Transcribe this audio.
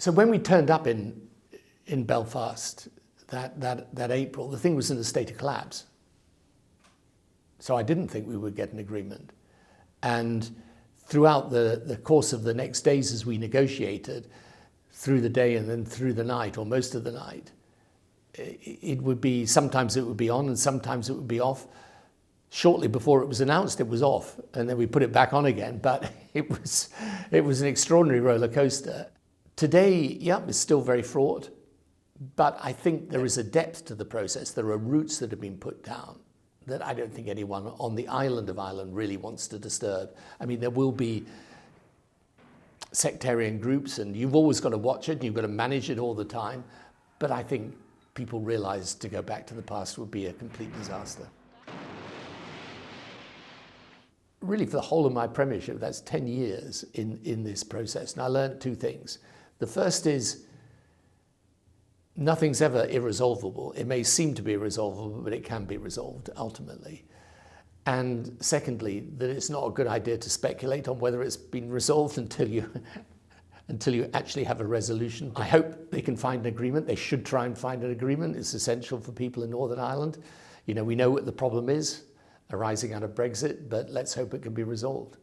So when we turned up in Belfast that April, the thing was in a state of collapse. So I didn't think we would get an agreement. And throughout the course of the next days as we negotiated, through the day and then through the night, or most of the night, it would be, sometimes it would be on and sometimes it would be off. Shortly before it was announced, it was off, and then we put it back on again. But it was an extraordinary roller coaster. Today, yeah, it's still very fraught, but I think there is a depth to the process. There are roots that have been put down that I don't think anyone on the island of Ireland really wants to disturb. I mean, there will be sectarian groups, and you've always got to watch it, and you've got to manage it all the time. But I think people realise to go back to the past would be a complete disaster. Really, for the whole of my premiership, that's 10 years in this process, and I learned two things. The first is nothing's ever irresolvable. It may seem to be irresolvable, but it can be resolved ultimately. And secondly, that it's not a good idea to speculate on whether it's been resolved until you actually have a resolution. I hope they can find an agreement. They should try and find an agreement. It's essential for people in Northern Ireland. You know, we know what the problem is arising out of Brexit, but let's hope it can be resolved.